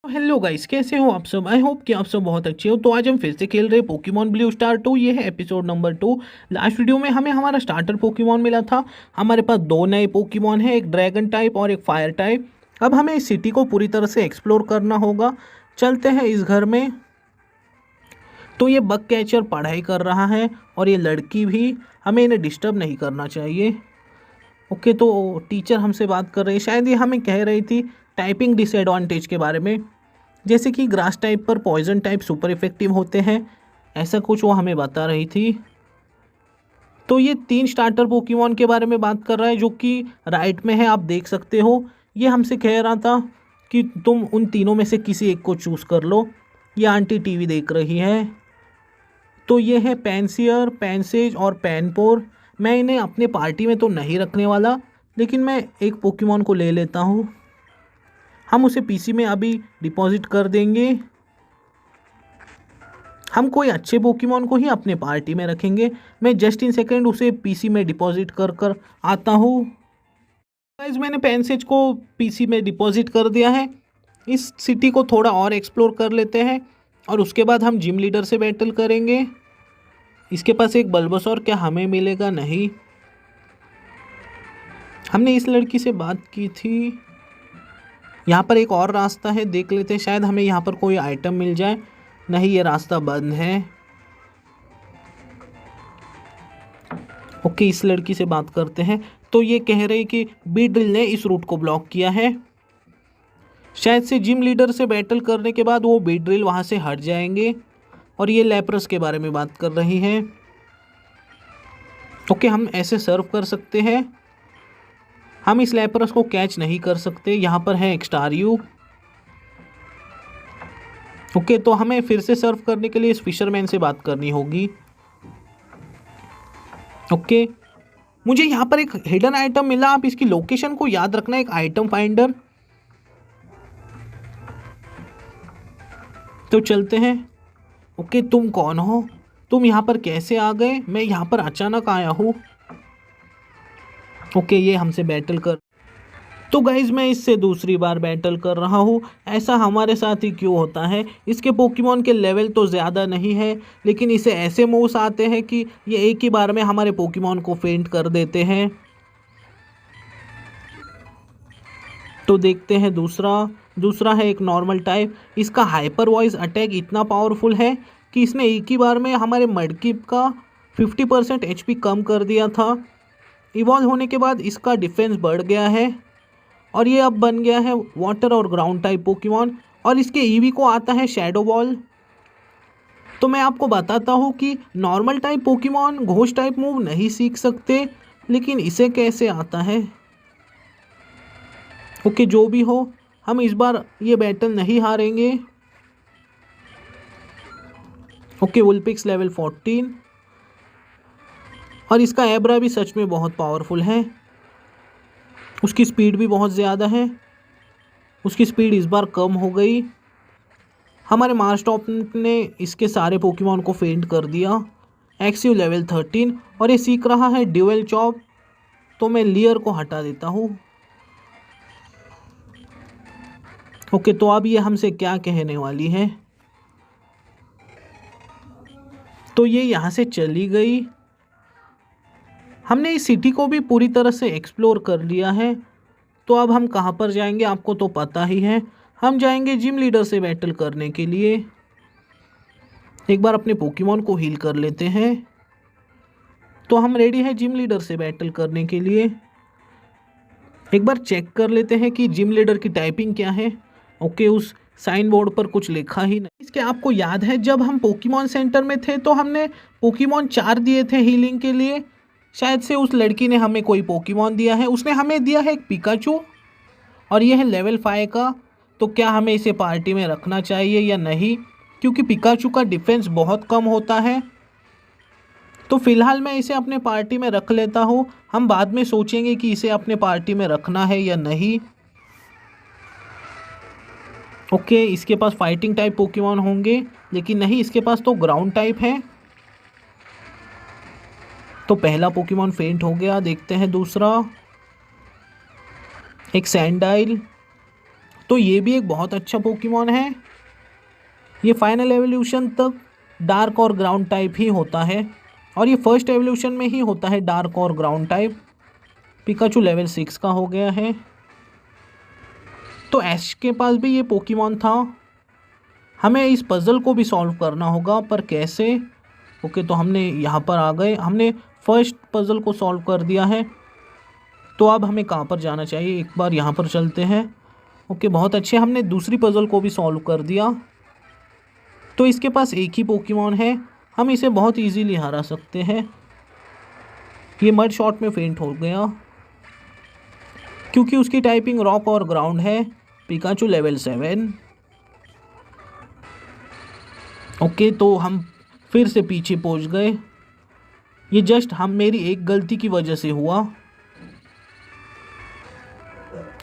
Hello guys, कैसे हो आप सब। आई होप कि आप सब बहुत अच्छे हो। तो आज हम फिर से खेल रहे पोकेमॉन ब्लू स्टार 2। ये है एपिसोड नंबर 2। लास्ट वीडियो में हमें हमारा स्टार्टर पोकेमॉन मिला था। हमारे पास दो नए पोकेमॉन हैं, एक ड्रैगन टाइप और एक फायर टाइप। अब हमें इस सिटी को पूरी तरह से एक्सप्लोर करना होगा। चलते हैं इस घर में। तो ये बग कैचर पढ़ाई कर रहा है और ये लड़की भी। हमें इन्हें डिस्टर्ब नहीं करना चाहिए। ओके, तो टीचर हमसे बात कर रही है। शायद ये हमें कह रही थी टाइपिंग डिसएडवांटेज के बारे में, जैसे कि ग्रास टाइप पर पॉइजन टाइप सुपर इफेक्टिव होते हैं, ऐसा कुछ वो हमें बता रही थी। तो ये 3 स्टार्टर पोकेमॉन के बारे में बात कर रहा है, जो कि राइट में है, आप देख सकते हो। ये हमसे कह रहा था कि तुम उन तीनों में से किसी एक को चूज़ कर लो। ये आंटी टीवी देख रही है। तो ये है पेंसियर, पेंसेज और पेनपोर। मैं इन्हें अपने पार्टी में तो नहीं रखने वाला, लेकिन मैं एक पोकेमॉन को ले लेता हूँ। हम उसे पीसी में अभी डिपॉजिट कर देंगे। हम कोई अच्छे पोकेमॉन को ही अपने पार्टी में रखेंगे। मैं जस्ट इन सेकेंड उसे पीसी में डिपॉजिट कर कर आता हूँ। गाइस, मैंने पेंसेज को पीसी में डिपॉजिट कर दिया है। इस सिटी को थोड़ा और एक्सप्लोर कर लेते हैं और उसके बाद हम जिम लीडर से बैटल करेंगे। इसके पास एक बल्बसौर, क्या हमें मिलेगा? नहीं। हमने इस लड़की से बात की थी। यहाँ पर एक और रास्ता है, देख लेते हैं, शायद हमें यहाँ पर कोई आइटम मिल जाए। नहीं, ये रास्ता बंद है। ओके, इस लड़की से बात करते हैं। तो ये कह रही कि बीड्रिल ने इस रूट को ब्लॉक किया है। शायद से जिम लीडर से बैटल करने के बाद वो बीड्रिल वहाँ से हट जाएंगे। और ये लेप्रस के बारे में बात कर रही हैं। ओके, हम ऐसे सर्व कर सकते हैं। हम इस लेप्रस को कैच नहीं कर सकते। यहाँ पर है एक्सटारियो। ओके, तो हमें फिर से सर्व करने के लिए इस फिशरमैन से बात करनी होगी। ओके, मुझे यहाँ पर एक हिडन आइटम मिला। आप इसकी लोकेशन को याद रखना, एक आइटम फाइंडर। तो चलते हैं। ओके, तुम कौन हो? तुम यहाँ पर कैसे आ गए? मैं यहाँ पर अचानक आया हूँ। ओके, ये हमसे बैटल कर। तो गाइज, मैं इससे दूसरी बार बैटल कर रहा हूँ। ऐसा हमारे साथ ही क्यों होता है? इसके पोकेमॉन के लेवल तो ज़्यादा नहीं है, लेकिन इसे ऐसे मूव्स आते हैं कि ये एक ही बार में हमारे पोकेमॉन को फेंट कर देते हैं। तो देखते हैं दूसरा है एक नॉर्मल टाइप। इसका हाइपर वॉइस अटैक इतना पावरफुल है कि इसने एक ही बार में हमारे मडकिप का 50% एचपी कम कर दिया था। इवॉल्व होने के बाद इसका डिफेंस बढ़ गया है और ये अब बन गया है वाटर और ग्राउंड टाइप पोकेमॉन। और इसके ईवी को आता है शैडो बॉल। तो मैं आपको बताता हूँ कि normal type Pokemon ghost type move नहीं सीख सकते, लेकिन इसे कैसे आता है। ओके, जो भी हो, हम इस बार ये बैटल नहीं हारेंगे। ओके, वुलपिक्स लेवल 14 और इसका एब्रा भी सच में बहुत पावरफुल है। उसकी स्पीड भी बहुत ज़्यादा है। उसकी स्पीड इस बार कम हो गई। हमारे मार्स्टॉप ने इसके सारे पोकेमॉन को फेंट कर दिया। एक्सिव लेवल 13 और ये सीख रहा है ड्यूअल चॉप। तो मैं लियर को हटा देता हूँ। ओके, तो अब ये हमसे क्या कहने वाली है? तो ये यहाँ से चली गई। हमने इस सिटी को भी पूरी तरह से एक्सप्लोर कर लिया है। तो अब हम कहाँ पर जाएंगे, आपको तो पता ही है। हम जाएंगे जिम लीडर से बैटल करने के लिए। एक बार अपने पोकेमॉन को हील कर लेते हैं। तो हम रेडी हैं जिम लीडर से बैटल करने के लिए। एक बार चेक कर लेते हैं कि जिम लीडर की टाइपिंग क्या है। ओके, उस साइन बोर्ड पर कुछ लिखा ही नहीं। इसके आपको याद है, जब हम पोकेमॉन सेंटर में थे तो हमने पोकेमॉन 4 दिए थे हीलिंग के लिए। शायद से उस लड़की ने हमें कोई पोकेमॉन दिया है। उसने हमें दिया है एक पिकाचू और ये है लेवल 5 का। तो क्या हमें इसे पार्टी में रखना चाहिए या नहीं? क्योंकि पिकाचू का डिफेंस बहुत कम होता है। तो फिलहाल मैं इसे अपने पार्टी में रख लेता हूँ। हम बाद में सोचेंगे कि इसे अपने पार्टी में रखना है या नहीं। ओके, इसके पास फाइटिंग टाइप पोकेमॉन होंगे, लेकिन नहीं, इसके पास तो ग्राउंड टाइप है। तो पहला पोकेमॉन फेंट हो गया। देखते हैं दूसरा, एक सैंडाइल। तो ये भी एक बहुत अच्छा पोकेमॉन है। ये फाइनल एवोल्यूशन तक डार्क और ग्राउंड टाइप ही होता है और ये फर्स्ट एवोल्यूशन में ही होता है डार्क और ग्राउंड टाइप। पिकाचू लेवल 6 का हो गया है। तो ऐश के पास भी ये पोकेमॉन था। हमें इस पज़ल को भी सॉल्व करना होगा, पर कैसे? ओके, तो हमने यहाँ पर आ गए, हमने फर्स्ट पज़ल को सॉल्व कर दिया है। तो अब हमें कहाँ पर जाना चाहिए? एक बार यहाँ पर चलते हैं। ओके, बहुत अच्छे, हमने दूसरी पज़ल को भी सॉल्व कर दिया। तो इसके पास एक ही पोकेमॉन है, हम इसे बहुत इजीली हरा सकते हैं। ये मड शॉट में फेंट हो गया क्योंकि उसकी टाइपिंग रॉक और ग्राउंड है। Pikachu level 7। ओके, तो हम फिर से पीछे पहुंच गए। ये जस्ट मेरी एक गलती की वजह से हुआ।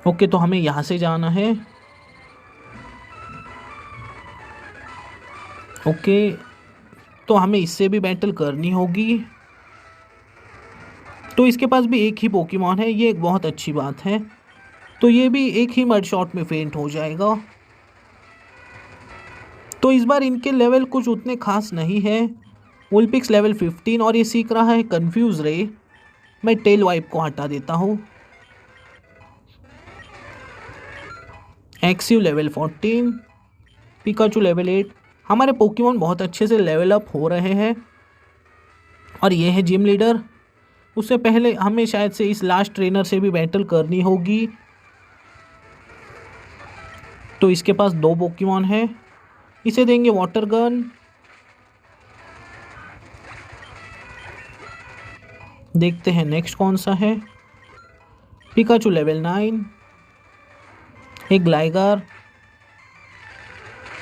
ओके, तो हमें यहाँ से जाना है। ओके, तो हमें इससे भी बैटल करनी होगी। तो इसके पास भी एक ही पोकेमॉन है, ये एक बहुत अच्छी बात है। तो ये भी एक ही मड शॉट में फेंट हो जाएगा। तो इस बार इनके लेवल कुछ उतने खास नहीं है। वुलपिक्स लेवल 15 और ये सीख रहा है कंफ्यूज रे। मैं टेल वाइप को हटा देता हूँ। एक्सिव लेवल 14, पिकाचू लेवल 8। हमारे पोकेमॉन बहुत अच्छे से लेवल अप हो रहे हैं। और ये है जिम लीडर। उससे पहले हमें शायद से इस लास्ट ट्रेनर से भी बैटल करनी होगी। तो इसके पास 2 पोकेमॉन है, इसे देंगे वाटर गन। देखते हैं नेक्स्ट कौन सा है। पिकाचू लेवल 9, एक ग्लाइगर।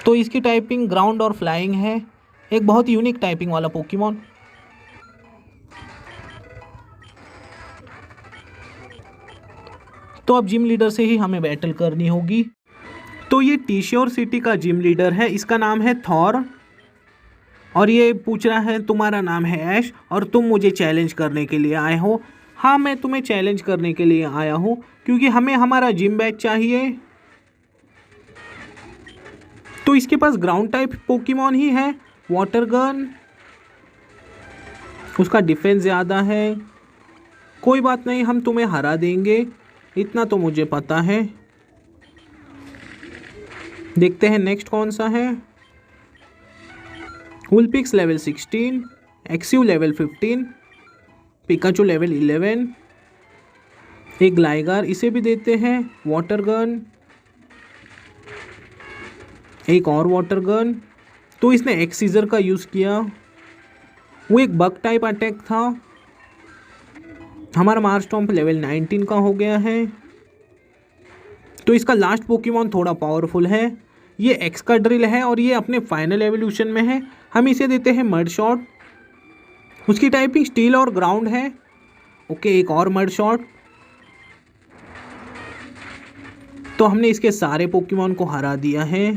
तो इसकी टाइपिंग ग्राउंड और फ्लाइंग है, एक बहुत यूनिक टाइपिंग वाला पोकेमॉन। तो अब जिम लीडर से ही हमें बैटल करनी होगी। तो ये टीश्योर सिटी का जिम लीडर है, इसका नाम है थॉर। और ये पूछ रहा है तुम्हारा नाम है ऐश और तुम मुझे चैलेंज करने के लिए आए हो। हाँ, मैं तुम्हें चैलेंज करने के लिए आया हूँ क्योंकि हमें हमारा जिम बैच चाहिए। तो इसके पास ग्राउंड टाइप पोकेमॉन ही है, वाटर गन। उसका डिफेंस ज़्यादा है। कोई बात नहीं, हम तुम्हें हरा देंगे, इतना तो मुझे पता है। देखते हैं नेक्स्ट कौन सा है। वुलपिक्स लेवल 16, एक्सिव लेवल 15, पिकाचू लेवल 11, एक ग्लाइगर, इसे भी देते हैं वाटर गन, एक और वाटर गन। तो इसने एक्स सीजर का यूज़ किया, वो एक बग टाइप अटैक था। हमारा मारस्टॉम्प लेवल 19 का हो गया है। तो इसका लास्ट पोकेमॉन थोड़ा पावरफुल है, ये एक्स का ड्रिल है और ये अपने फाइनल एवोल्यूशन में है। हम इसे देते हैं मड शॉट। उसकी टाइपिंग स्टील और ग्राउंड है। ओके, एक और मड शॉट। तो हमने इसके सारे पोकेमॉन को हरा दिया है।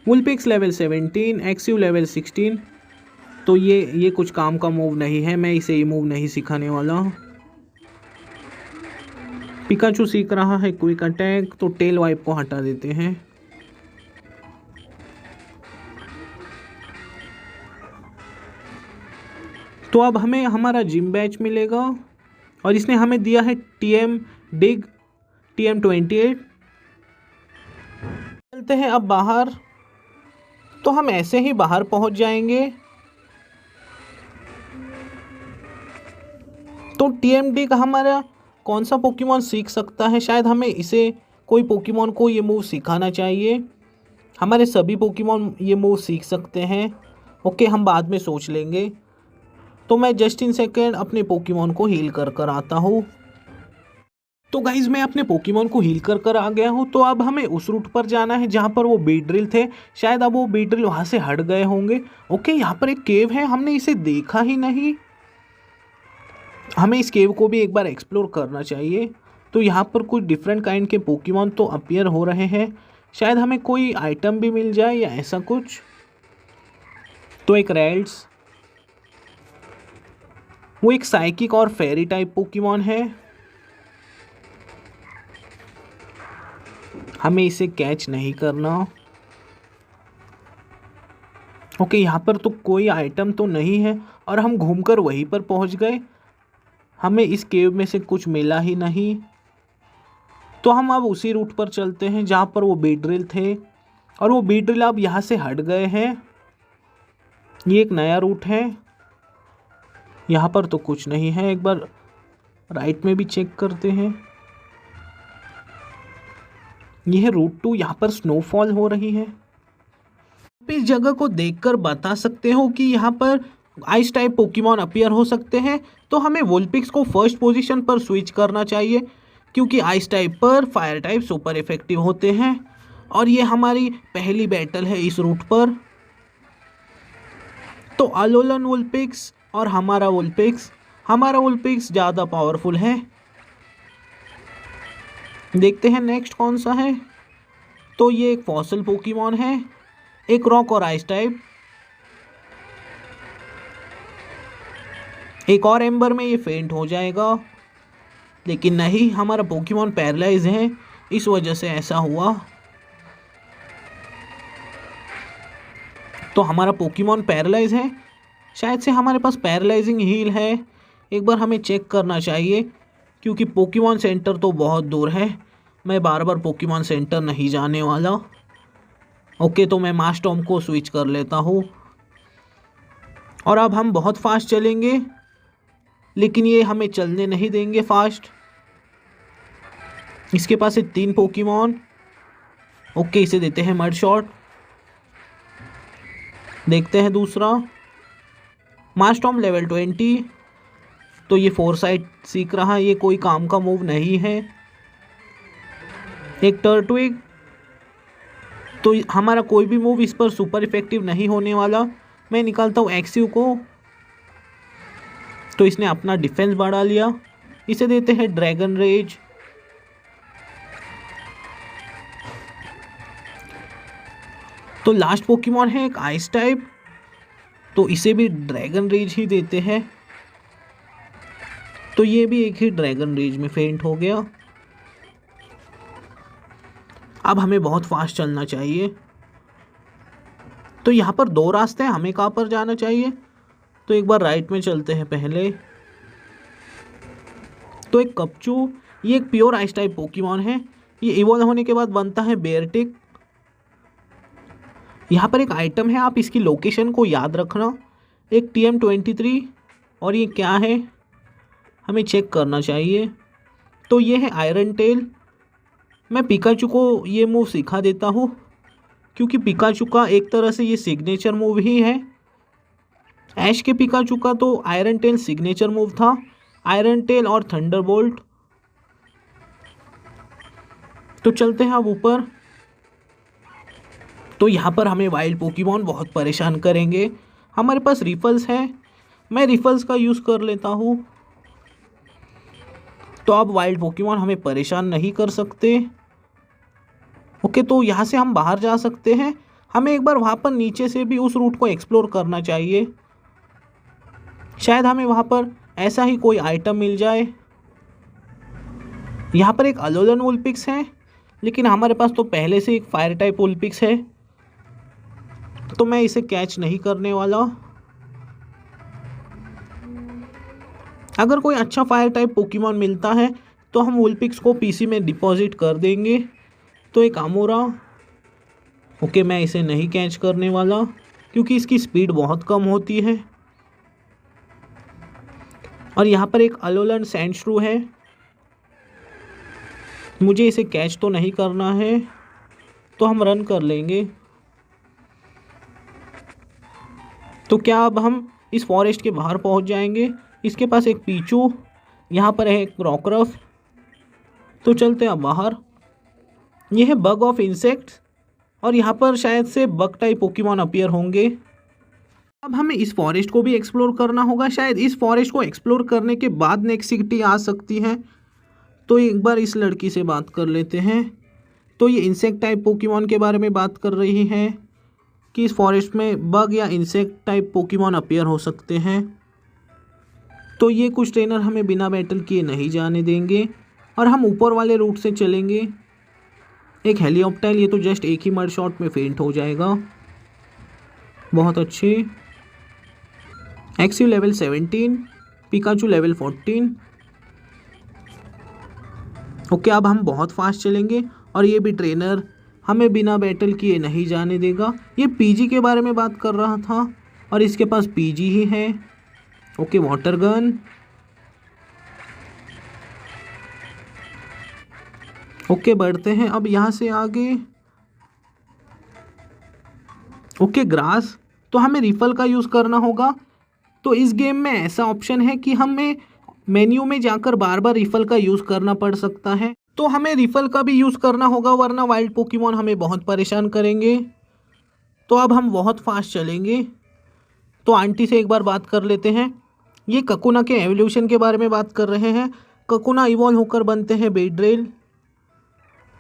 वुलपिक्स लेवल 17, एक्सिव लेवल 16। तो ये कुछ काम का मूव नहीं है, मैं इसे ये मूव नहीं सिखाने वाला। पिकाचू सीख रहा है क्विक अटैक, तो टेल वाइप को हटा देते हैं। तो अब हमें हमारा जिम बैच मिलेगा और इसने हमें दिया है TM डिग TM28। चलते हैं अब बाहर। तो हम ऐसे ही बाहर पहुंच जाएंगे। तो TM डिग हमारा कौन सा पोकेमॉन सीख सकता है? शायद हमें इसे कोई पोकेमॉन को ये मूव सिखाना चाहिए। हमारे सभी पोकेमॉन ये मूव सीख सकते हैं। ओके, हम बाद में सोच लेंगे। तो मैं जस्ट इन सेकेंड अपने पोकेमॉन को हील कर आता हूँ। तो गाइज मैं अपने पोकेमॉन को हील कर आ गया हूँ। तो अब हमें उस रूट पर जाना है जहाँ पर वो बीड्रिल थे। शायद अब वो बीड्रिल वहाँ से हट गए होंगे। ओके, यहाँ पर एक केव है, हमने इसे देखा ही नहीं। हमें इस केव को भी एक बार एक्सप्लोर करना चाहिए। तो यहाँ पर कुछ डिफरेंट काइंड के पोकेमॉन तो अपीयर हो रहे हैं। शायद हमें कोई आइटम भी मिल जाए या ऐसा कुछ। तो एक रेल्स, वो एक साइकिक और फेरी टाइप पोकेमॉन है। हमें इसे कैच नहीं करना। ओके, यहाँ पर तो कोई आइटम तो नहीं है और हम घूमकर वहीं पर पहुँच गए। हमें इस केव में से कुछ मिला ही नहीं। तो हम अब उसी रूट पर चलते हैं जहाँ पर वो बीट ड्रिल थे, और वो बीट ड्रिल अब यहाँ से हट गए हैं। ये एक नया रूट है। यहाँ पर तो कुछ नहीं है। एक बार राइट में भी चेक करते हैं। यह रूट 2, यहाँ पर स्नोफॉल हो रही है। आप इस जगह को देखकर बता सकते हो कि यहाँ पर आइस टाइप पोकेमॉन अपीयर हो सकते हैं। तो हमें वुलपिक्स को फर्स्ट पोजीशन पर स्विच करना चाहिए, क्योंकि आइस टाइप पर फायर टाइप सुपर इफेक्टिव होते हैं। और ये हमारी पहली बैटल है इस रूट पर। तो अलोलन वुलपिक्स और हमारा वुलपिक्स ज़्यादा पावरफुल है। देखते हैं नेक्स्ट कौन सा है। तो ये एक फॉसिल पोकेमॉन है, एक रॉक और आइस टाइप। एक और एम्बर में ये फेंट हो जाएगा, लेकिन नहीं, हमारा पोकेमॉन पैरालाइज है, इस वजह से ऐसा हुआ। तो हमारा पोकेमॉन पैरालाइज है। शायद से हमारे पास पैरालाइजिंग हील है। एक बार हमें चेक करना चाहिए, क्योंकि पोकेमॉन सेंटर तो बहुत दूर है। मैं बार बार पोकेमॉन सेंटर नहीं जाने वाला। ओके, तो मैं मास्टॉर्म को स्विच कर लेता हूँ। और अब हम बहुत फास्ट चलेंगे, लेकिन ये हमें चलने नहीं देंगे फास्ट। इसके पास है 3 पोकेमॉन। ओके, इसे देते हैं मड शॉट। देखते हैं दूसरा मास्टॉर्म लेवल 20। तो ये 4 साइड सीख रहा है, ये कोई काम का मूव नहीं है। एक टर्टविग। तो हमारा कोई भी मूव इस पर सुपर इफेक्टिव नहीं होने वाला। मैं निकालता हूँ एक्सिव को। तो इसने अपना डिफेंस बढ़ा लिया। इसे देते हैं ड्रैगन रेज। तो लास्ट पोकेमॉन है एक आइस टाइप, तो इसे भी ड्रैगन रेज ही देते हैं। तो ये भी एक ही ड्रैगन रेज में फेंट हो गया। अब हमें बहुत फास्ट चलना चाहिए। तो यहाँ पर 2 रास्ते हैं, हमें कहाँ पर जाना चाहिए। तो एक बार राइट में चलते हैं पहले। तो एक कपचू, ये एक प्योर आइस टाइप पोकेमॉन है। ये इवॉल्व होने के बाद बनता है बेयरटिक। यहाँ पर एक आइटम है, आप इसकी लोकेशन को याद रखना। एक TM23। और ये क्या है, हमें चेक करना चाहिए। तो ये है आयरन टेल। मैं पिकाचू को ये मूव सिखा देता हूँ, क्योंकि पिकाचू का एक तरह से ये सिग्नेचर मूव ही है। ऐश के पिकाचू का तो आयरन टेल सिग्नेचर मूव था, आयरन टेल और थंडरबोल्ट। तो चलते हैं अब ऊपर। तो यहाँ पर हमें वाइल्ड पोकेमॉन बहुत परेशान करेंगे। हमारे पास रिफल्स है, मैं रिफल्स का यूज़ कर लेता हूँ। तो अब वाइल्ड पोकेमॉन हमें परेशान नहीं कर सकते। ओके, तो यहाँ से हम बाहर जा सकते हैं। हमें एक बार वहाँ पर नीचे से भी उस रूट को एक्सप्लोर करना चाहिए। शायद हमें वहाँ पर ऐसा ही कोई आइटम मिल जाए। यहाँ पर एक अलोलन वुलपिक्स है, लेकिन हमारे पास तो पहले से एक फायर टाइप वुलपिक्स है, तो मैं इसे कैच नहीं करने वाला। अगर कोई अच्छा फायर टाइप पोकेमॉन मिलता है तो हम वुलपिक्स को पीसी में डिपॉजिट कर देंगे। तो एक अमोरा। ओके, मैं इसे नहीं कैच करने वाला, क्योंकि इसकी स्पीड बहुत कम होती है। और यहाँ पर एक अलोलन सैंडश्रू है, मुझे इसे कैच तो नहीं करना है, तो हम रन कर लेंगे। तो क्या अब हम इस फॉरेस्ट के बाहर पहुँच जाएंगे। इसके पास एक पीचू, यहाँ पर है एक क्रॉकरफ। तो चलते हैं अब बाहर। यह है बग ऑफ इंसेक्ट्स, और यहाँ पर शायद से बग टाइप पोकेमॉन अपीयर होंगे। अब हमें इस फॉरेस्ट को भी एक्सप्लोर करना होगा। शायद इस फॉरेस्ट को एक्सप्लोर करने के बाद नेक्स्ट सिटी आ सकती है। तो एक बार इस लड़की से बात कर लेते हैं। तो ये इंसेक्ट टाइप पोकेमॉन के बारे में बात कर रही है कि इस फॉरेस्ट में बग या इंसेक्ट टाइप पोकेमॉन अपीयर हो सकते हैं। तो ये कुछ ट्रेनर हमें बिना बैटल किए नहीं जाने देंगे, और हम ऊपर वाले रूट से चलेंगे। एक हेलीऑप्टाइल, ये तो जस्ट एक ही मर्ड शॉट में फेंट हो जाएगा। बहुत अच्छे। एक्सिव लेवल 17, पिकाचू लेवल 14। ओके, अब हम बहुत फास्ट चलेंगे और ये भी ट्रेनर हमें बिना बैटल किए नहीं जाने देगा। ये पीजी के बारे में बात कर रहा था और इसके पास पीजी ही है। Okay, water gun. ओके, बढ़ते हैं अब यहाँ से आगे। ओके, ग्रास, तो हमें रिफल का यूज़ करना होगा। तो इस गेम में ऐसा ऑप्शन है कि हमें मेन्यू में जाकर बार बार रिफल का यूज़ करना पड़ सकता है, तो हमें रिफल का भी यूज़ करना होगा, वरना वाइल्ड पोकेमॉन हमें बहुत परेशान करेंगे। तो अब हम बहुत फास्ट चलेंगे। तो आंटी से एक बार बात कर लेते हैं। ये ककुना के एवोल्यूशन के बारे में बात कर रहे हैं। ककुना इवॉल्व होकर बनते हैं बेड्रेल।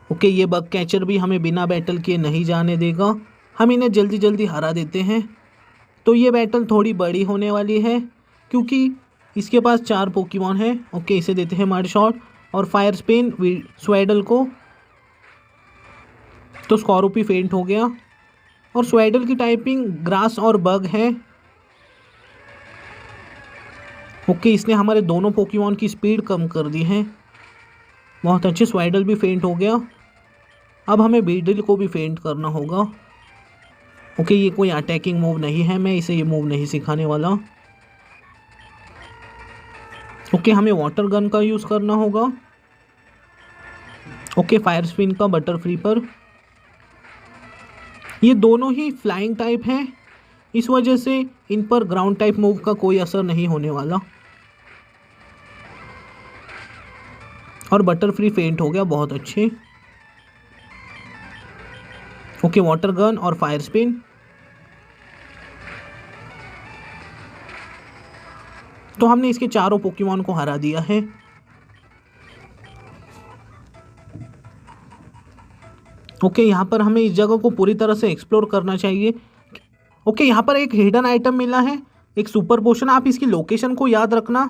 ओके, ये बग कैचर भी हमें बिना बैटल किए नहीं जाने देगा। हम इन्हें जल्दी जल्दी हरा देते हैं। तो ये बैटल थोड़ी बड़ी होने वाली है क्योंकि इसके पास 4 पोकेमॉन है। ओके, इसे देते हैं मड शॉट और फायर स्पिन स्वेडल को। तो स्कॉर्पी फेंट हो गया और स्वेडल की टाइपिंग ग्रास और बग है। ओके, इसने हमारे दोनों पोकेमॉन की स्पीड कम कर दी है। बहुत अच्छे, स्वेडल भी फेंट हो गया। अब हमें बीडल को भी फेंट करना होगा। ओके, ये कोई अटैकिंग मूव नहीं है, मैं इसे ये मूव नहीं सिखाने वाला। ओके, हमें वाटर गन का यूज़ करना होगा। ओके, फायर स्पिन का बटर फ्री पर। ये दोनों ही फ्लाइंग टाइप हैं, इस वजह से इन पर ग्राउंड टाइप मूव का कोई असर नहीं होने वाला। और बटर फ्री फेंट हो गया, बहुत अच्छे। ओके, वाटर गन और फायर स्पिन। तो हमने इसके चारों पोकेमॉन को हरा दिया है। ओके, यहाँ पर हमें इस जगह को पूरी तरह से एक्सप्लोर करना चाहिए। ओके, यहाँ पर एक हिडन आइटम मिला है, एक सुपर पोशन। आप इसकी लोकेशन को याद रखना।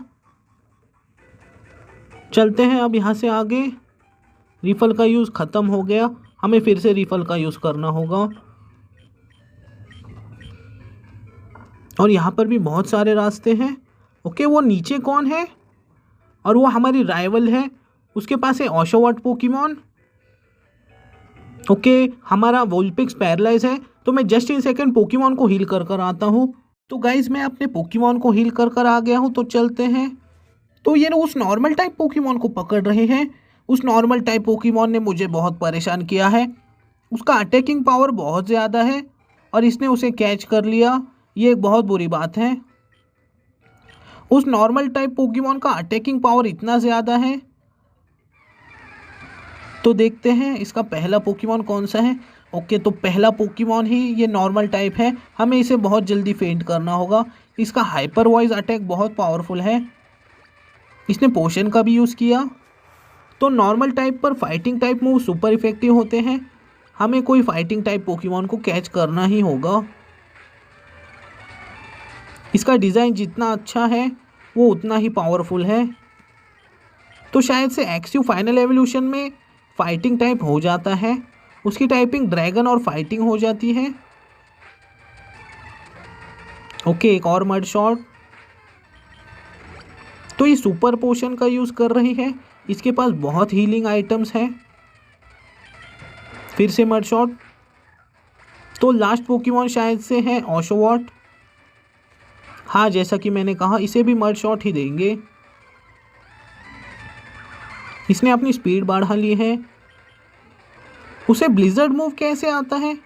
चलते हैं अब यहाँ से आगे। रिफल का यूज़ ख़त्म हो गया, हमें फिर से रिफल का यूज़ करना होगा। और यहाँ पर भी बहुत सारे रास्ते हैं। ओके, वो नीचे कौन है? और वो हमारी राइवल है, उसके पास है ओशोवॉट पोकेमॉन। ओके, हमारा वोल्पिक्स पैरालाइज है, तो मैं जस्ट इन सेकंड पोकेमॉन को हील कर कर आता हूँ। तो गाइज, मैं अपने पोकेमॉन को हील कर कर आ गया हूँ। तो चलते हैं। तो ये उस नॉर्मल टाइप पोकेमॉन को पकड़ रहे हैं। उस नॉर्मल टाइप पोकेमॉन ने मुझे बहुत परेशान किया है। उसका अटैकिंग पावर बहुत ज़्यादा है और इसने उसे कैच कर लिया, ये एक बहुत बुरी बात है। उस नॉर्मल टाइप पोकेमॉन का अटैकिंग पावर इतना ज़्यादा है। तो देखते हैं इसका पहला पोकेमॉन कौन सा है। ओके, तो पहला पोकेमॉन ही ये नॉर्मल टाइप है, हमें इसे बहुत जल्दी फेंट करना होगा। इसका हाइपर वॉइस अटैक बहुत पावरफुल है। इसने पोशन का भी यूज़ किया। तो नॉर्मल टाइप पर fighting type move super effective होते हैं, हमें कोई फाइटिंग टाइप पोकेमॉन को कैच करना ही होगा। इसका डिज़ाइन जितना अच्छा है वो उतना ही पावरफुल है। तो शायद से एक्सिव फाइनल एवोल्यूशन में फाइटिंग टाइप हो जाता है, उसकी टाइपिंग ड्रैगन और फाइटिंग हो जाती है। ओके, एक और मड शॉट। तो ये सुपर पोशन का यूज़ कर रही है, इसके पास बहुत हीलिंग आइटम्स हैं। फिर से मड शॉट। तो लास्ट पोकेमॉन शायद से है ओशोवॉट। हाँ, जैसा कि मैंने कहा, इसे भी मड शॉट ही देंगे। इसने अपनी स्पीड बढ़ा ली है। उसे ब्लिजर्ड मूव कैसे आता है?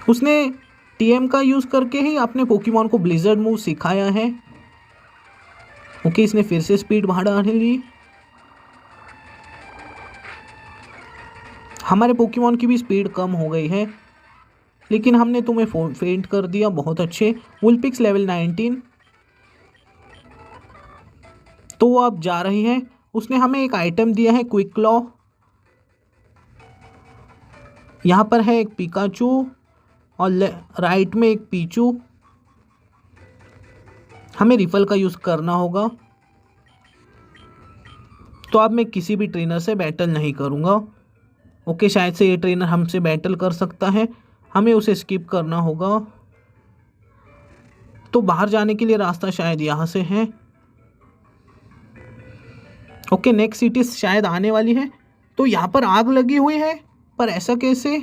उसने टीएम का यूज़ करके ही अपने पोकेमॉन को ब्लिजर्ड मूव सिखाया है। ओके, इसने फिर से स्पीड बढ़ा ली। हमारे पोकेमॉन की भी स्पीड कम हो गई है, लेकिन हमने तुम्हें फेंट कर दिया, बहुत अच्छे। वुलपिक्स लेवल 19। तो वो अब जा रही है। उसने हमें एक आइटम दिया है, क्विक क्लॉ। यहाँ पर है एक पिकाचू और राइट में एक पीचू। हमें रिफल का यूज़ करना होगा। तो अब मैं किसी भी ट्रेनर से बैटल नहीं करूँगा। ओके, शायद से ये ट्रेनर हमसे बैटल कर सकता है, हमें उसे स्किप करना होगा। तो बाहर जाने के लिए रास्ता शायद यहाँ से है। ओके, नेक्स्ट सिटी शायद आने वाली है। तो यहाँ पर आग लगी हुई है, पर ऐसा कैसे?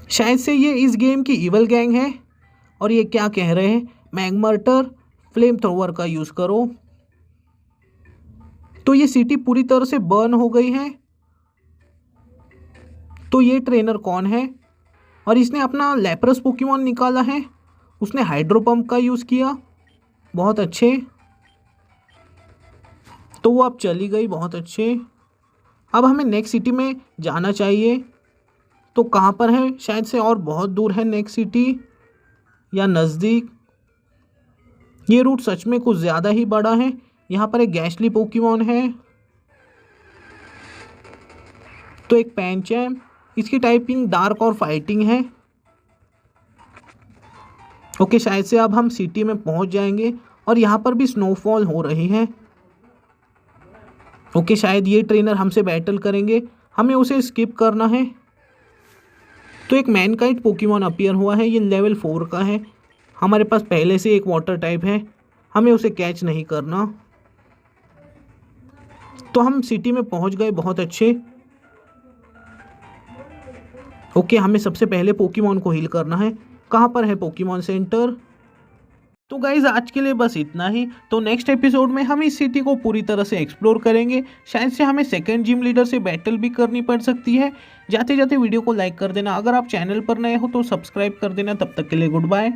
शायद से ये इस गेम की इवल गैंग है। और ये क्या कह रहे हैं, मैगमर्टर फ्लेम थ्रोवर का यूज़ करो। तो ये सिटी पूरी तरह से बर्न हो गई है। तो ये ट्रेनर कौन है? और इसने अपना लेप्रस पोकेमॉन निकाला है, उसने हाइड्रो पंप का यूज़ किया। बहुत अच्छे। तो वो अब चली गई, बहुत अच्छे। अब हमें नेक्स्ट सिटी में जाना चाहिए। तो कहाँ पर है? शायद से और बहुत दूर है नेक्स्ट सिटी या नज़दीक। ये रूट सच में कुछ ज़्यादा ही बड़ा है। यहाँ पर एक गैस्टली पोकेमॉन है, तो एक पैंचैम, इसकी टाइपिंग डार्क और फाइटिंग है। ओके, शायद से अब हम सिटी में पहुँच जाएंगे और यहाँ पर भी स्नोफॉल हो रही है। ओके, शायद ये ट्रेनर हमसे बैटल करेंगे, हमें उसे स्किप करना है। तो एक मैनकाइट पोकेमॉन अपीयर हुआ है, ये लेवल 4 का है। हमारे पास पहले से एक वाटर टाइप है, हमें उसे कैच नहीं करना। तो हम सिटी में पहुंच गए, बहुत अच्छे। ओके, हमें सबसे पहले पोकेमॉन को हील करना है। कहाँ पर है पोकेमॉन सेंटर? तो गाइज आज के लिए बस इतना ही। तो नेक्स्ट एपिसोड में हम इस सिटी को पूरी तरह से एक्सप्लोर करेंगे। शायद से हमें सेकंड जिम लीडर से बैटल भी करनी पड़ सकती है। जाते जाते वीडियो को लाइक कर देना, अगर आप चैनल पर नए हो तो सब्सक्राइब कर देना। तब तक के लिए गुड बाय।